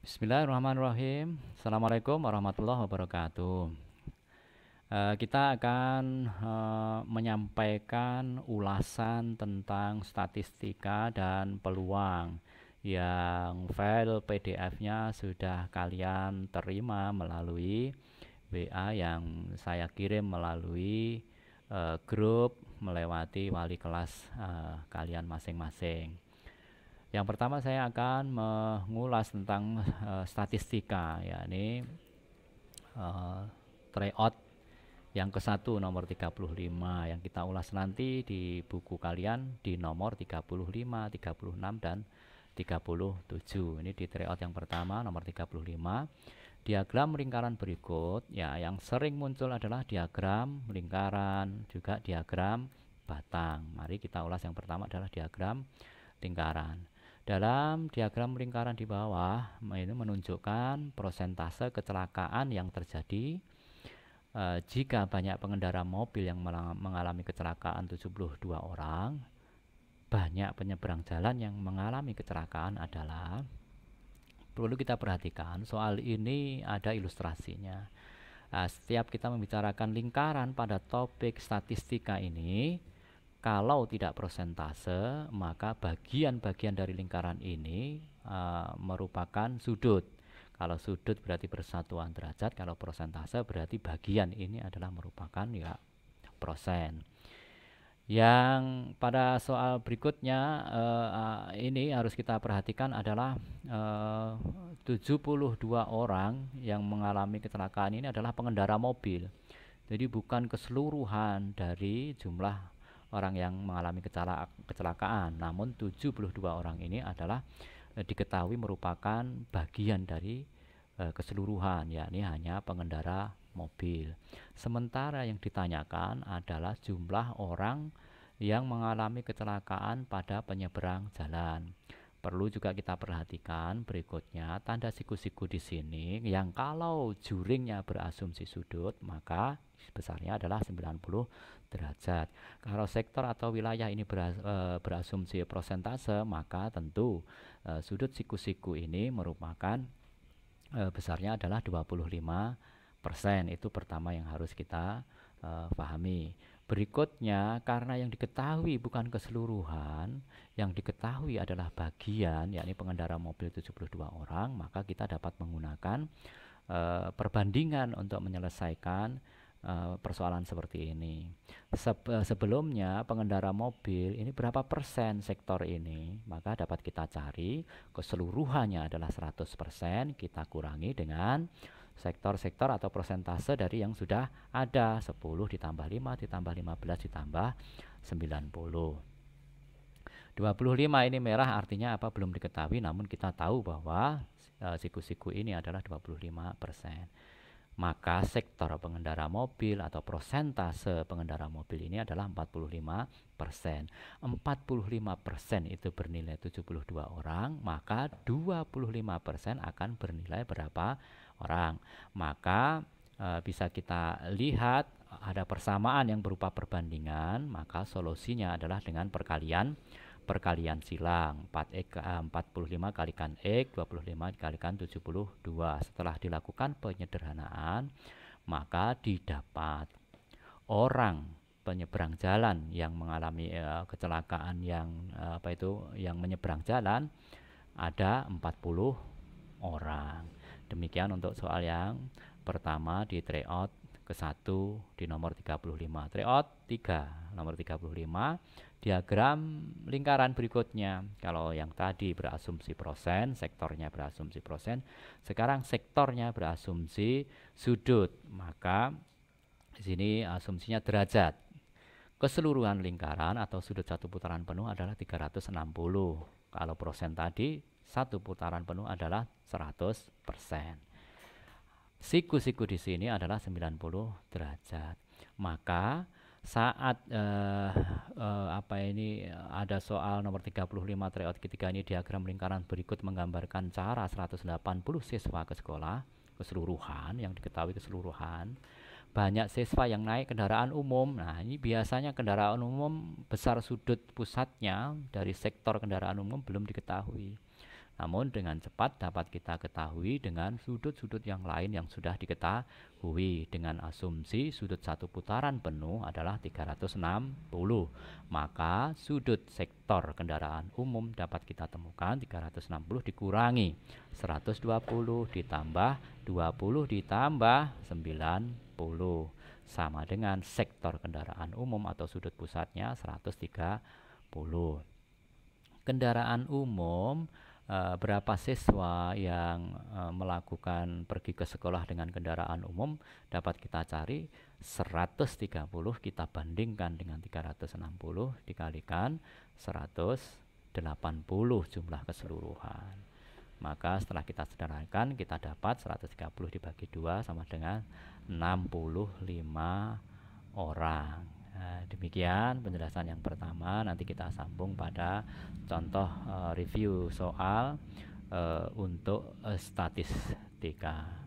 Bismillahirrahmanirrahim. Assalamualaikum warahmatullahi wabarakatuh. Kita akan menyampaikan ulasan tentang statistika dan peluang yang file PDF-nya sudah kalian terima melalui WA yang saya kirim melalui grup melewati wali kelas kalian masing-masing. Yang pertama saya akan mengulas tentang statistika, yakni tryout yang ke-1 nomor 35 yang kita ulas nanti di buku kalian di nomor 35, 36 dan 37. Ini di tryout yang pertama nomor 35. Diagram lingkaran berikut ya yang sering muncul adalah diagram lingkaran, juga diagram batang. Mari kita ulas yang pertama adalah diagram lingkaran. Dalam diagram lingkaran di bawah ini menunjukkan persentase kecelakaan yang terjadi jika banyak pengendara mobil yang mengalami kecelakaan 72 orang, banyak penyeberang jalan yang mengalami kecelakaan adalah, perlu kita perhatikan soal ini ada ilustrasinya. Setiap kita membicarakan lingkaran pada topik statistika ini, kalau tidak persentase, maka bagian-bagian dari lingkaran ini merupakan sudut. Kalau sudut berarti persatuan derajat, kalau persentase berarti bagian ini adalah merupakan ya persen. Yang pada soal berikutnya ini harus kita perhatikan adalah 72 orang yang mengalami kecelakaan ini adalah pengendara mobil. Jadi bukan keseluruhan dari jumlah orang yang mengalami kecelakaan, namun 72 orang ini adalah diketahui merupakan bagian dari keseluruhan, yakni hanya pengendara mobil. Sementara yang ditanyakan adalah jumlah orang yang mengalami kecelakaan pada penyeberang jalan. Perlu juga kita perhatikan berikutnya tanda siku-siku di sini yang kalau juringnya berasumsi sudut maka besarnya adalah 90 derajat. Kalau sektor atau wilayah ini berasumsi persentase maka tentu sudut siku-siku ini merupakan besarnya adalah 25%. Itu pertama yang harus kita pahami. Berikutnya, karena yang diketahui bukan keseluruhan, yang diketahui adalah bagian, yakni pengendara mobil 72 orang, maka kita dapat menggunakan perbandingan untuk menyelesaikan persoalan seperti ini. Sebelumnya pengendara mobil ini berapa persen sektor ini, maka dapat kita cari keseluruhannya adalah 100%, kita kurangi dengan sektor-sektor atau persentase dari yang sudah ada, 10 ditambah 5 ditambah 15 ditambah 90. 25 ini merah artinya apa belum diketahui, namun kita tahu bahwa siku-siku ini adalah 25%. Maka sektor pengendara mobil atau persentase pengendara mobil ini adalah 45%. 45% itu bernilai 72 orang, maka 25% akan bernilai berapa orang. Maka bisa kita lihat ada persamaan yang berupa perbandingan, maka solusinya adalah dengan perkalian silang 45 kalikan X 25 dikalikan 72. Setelah dilakukan penyederhanaan maka didapat orang penyeberang jalan yang mengalami kecelakaan yang yang menyeberang jalan ada 40 orang. Demikian untuk soal yang pertama di tryout ke-1 di nomor 35. Tryout 3 nomor 35. Diagram lingkaran berikutnya. Kalau yang tadi berasumsi persen, sektornya berasumsi persen, sekarang sektornya berasumsi sudut. Maka di sini asumsinya derajat. Keseluruhan lingkaran atau sudut satu putaran penuh adalah 360. Kalau persen tadi satu putaran penuh adalah 100%. Siku-siku di sini adalah 90 derajat. Maka saat ada soal nomor 35 tryout ketiga ini diagram lingkaran berikut menggambarkan cara 180 siswa ke sekolah keseluruhan yang diketahui keseluruhan. Banyak siswa yang naik kendaraan umum. Nah, ini biasanya kendaraan umum besar sudut pusatnya dari sektor kendaraan umum belum diketahui. Namun dengan cepat dapat kita ketahui dengan sudut-sudut yang lain yang sudah diketahui. Dengan asumsi sudut satu putaran penuh adalah 360. Maka sudut sektor kendaraan umum dapat kita temukan 360 dikurangi 120 ditambah 20 ditambah 90 sama dengan sektor kendaraan umum atau sudut pusatnya 130. Kendaraan umum, berapa siswa yang melakukan pergi ke sekolah dengan kendaraan umum dapat kita cari 130 kita bandingkan dengan 360 dikalikan 180 jumlah keseluruhan. Maka setelah kita sederhanakan kita dapat 130 dibagi 2 sama dengan 65 orang. Nah, demikian penjelasan yang pertama. Nanti kita sambung pada contoh review soal untuk statistika.